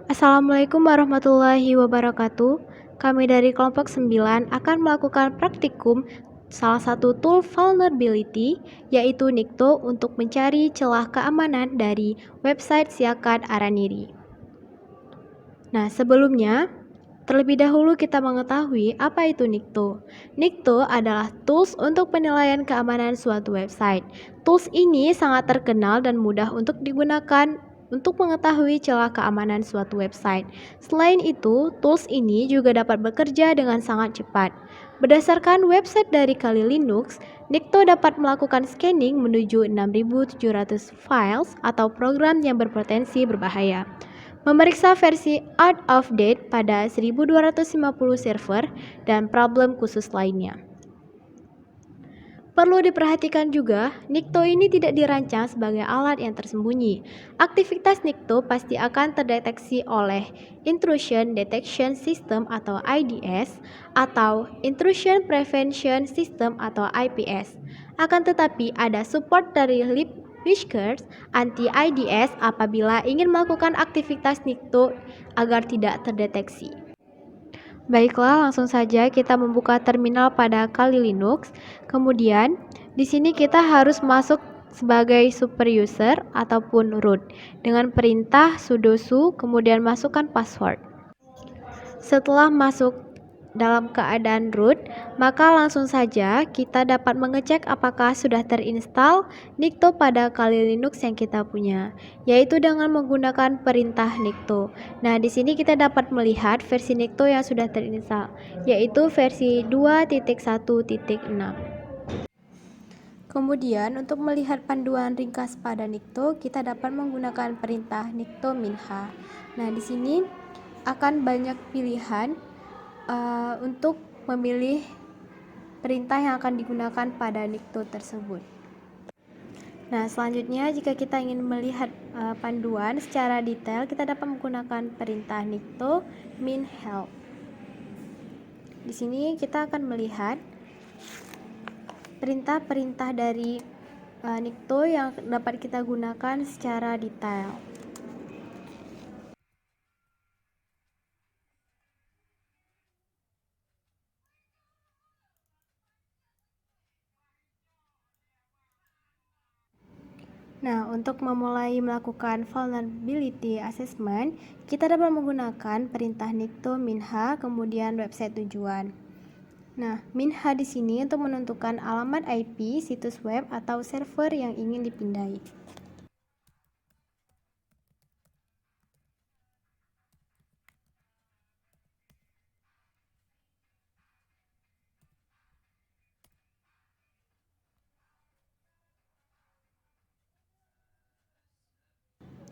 Assalamualaikum warahmatullahi wabarakatuh. Kami dari kelompok 9 akan melakukan praktikum salah satu tool vulnerability, yaitu Nikto, untuk mencari celah keamanan dari website Siakat Araniri. Nah, sebelumnya, terlebih dahulu kita mengetahui apa itu Nikto. Nikto adalah tools untuk penilaian keamanan suatu website. Tools ini sangat terkenal dan mudah untuk digunakan untuk mengetahui celah keamanan suatu website. Selain itu, tools ini juga dapat bekerja dengan sangat cepat. Berdasarkan website dari Kali Linux, Nikto dapat melakukan scanning menuju 6.700 files atau program yang berpotensi berbahaya, memeriksa versi out of date pada 1250 server, dan problem khusus lainnya. Perlu diperhatikan juga, Nikto ini tidak dirancang sebagai alat yang tersembunyi. Aktivitas Nikto pasti akan terdeteksi oleh Intrusion Detection System atau IDS atau Intrusion Prevention System atau IPS. Akan tetapi ada support dari Whiskers anti-IDS apabila ingin melakukan aktivitas Nikto agar tidak terdeteksi. Baiklah, langsung saja kita membuka terminal pada Kali Linux. Kemudian, di sini kita harus masuk sebagai super user ataupun root dengan perintah sudo su, kemudian masukkan password. Setelah masuk dalam keadaan root, maka langsung saja kita dapat mengecek apakah sudah terinstall Nikto pada Kali Linux yang kita punya, yaitu dengan menggunakan perintah Nikto. Nah, di sini kita dapat melihat versi Nikto yang sudah terinstall, yaitu versi 2.1.6. Kemudian, untuk melihat panduan ringkas pada Nikto, kita dapat menggunakan perintah nikto minha. Nah, di sini akan banyak pilihan untuk memilih perintah yang akan digunakan pada Nikto tersebut. Nah, selanjutnya jika kita ingin melihat panduan secara detail, kita dapat menggunakan perintah nikto min help. Di sini kita akan melihat perintah-perintah dari Nikto yang dapat kita gunakan secara detail. Nah, untuk memulai melakukan vulnerability assessment, kita dapat menggunakan perintah nikto minha kemudian website tujuan. Nah, minha di sini untuk menentukan alamat IP, situs web atau server yang ingin dipindai.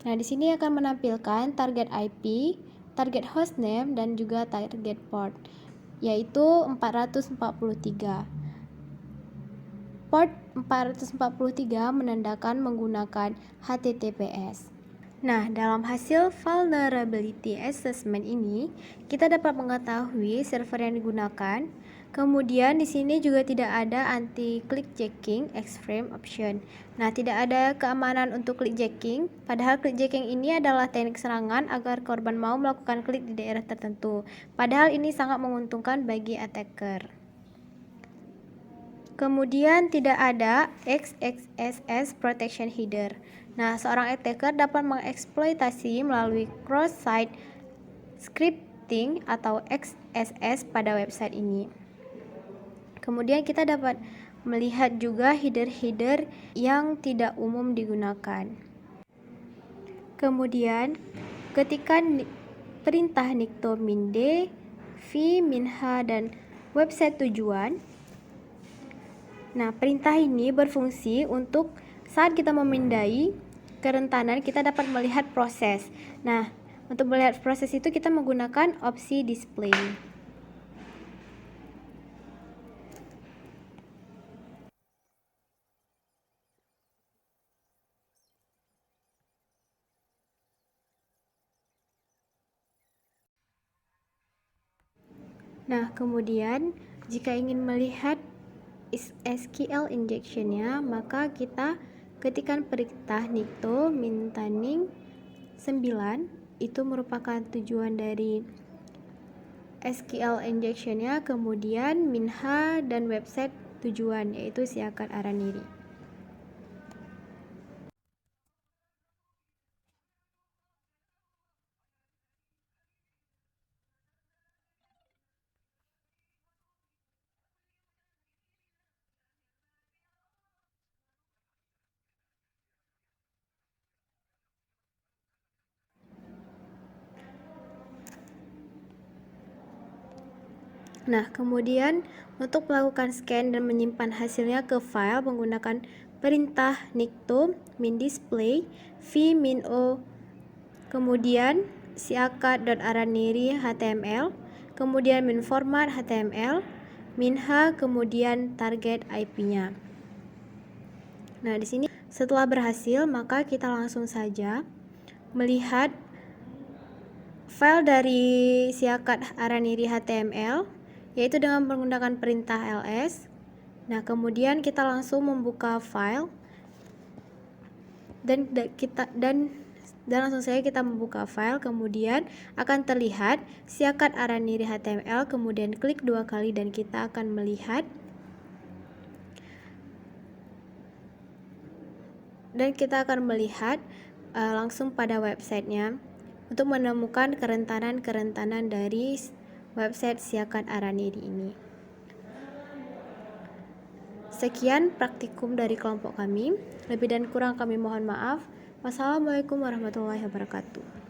Nah, di sini akan menampilkan target IP, target hostname, dan juga target port, yaitu 443. Port 443 menandakan menggunakan HTTPS. Nah, dalam hasil vulnerability assessment ini, kita dapat mengetahui server yang digunakan. Kemudian di sini juga tidak ada anti clickjacking X-frame option. Nah, tidak ada keamanan untuk clickjacking, padahal clickjacking ini adalah teknik serangan agar korban mau melakukan klik di daerah tertentu. Padahal ini sangat menguntungkan bagi attacker. Kemudian tidak ada XXSS protection header. Nah, seorang attacker dapat mengeksploitasi melalui cross-site scripting atau XSS pada website ini. Kemudian kita dapat melihat juga header-header yang tidak umum digunakan. Kemudian ketika perintah nikto minde, v minha, dan website tujuan. Nah, perintah ini berfungsi untuk saat kita memindai kerentanan, kita dapat melihat proses. Nah, untuk melihat proses itu kita menggunakan opsi display. Nah, kemudian jika ingin melihat SQL injection-nya, maka kita ketikkan perintah nikto mintaning 9 itu merupakan tujuan dari SQL injection-nya, kemudian Minha dan website tujuan yaitu Siakat Araniri. Nah, kemudian untuk melakukan scan dan menyimpan hasilnya ke file menggunakan perintah nicto min display v min o, kemudian siakat.araniri html, kemudian min format html, min h, kemudian target IP-nya. Nah, di sini setelah berhasil, maka kita langsung saja melihat file dari siakat araniri HTML, yaitu dengan menggunakan perintah ls. Nah, kemudian kita langsung membuka file dan langsung saja kita membuka file, kemudian akan terlihat siakat araniri HTML, kemudian klik 2 kali dan kita akan melihat langsung pada websitenya untuk menemukan kerentanan-kerentanan dari website Siakat Araniri ini. Sekian praktikum dari kelompok kami. Lebih dan kurang kami mohon maaf. Wassalamualaikum warahmatullahi wabarakatuh.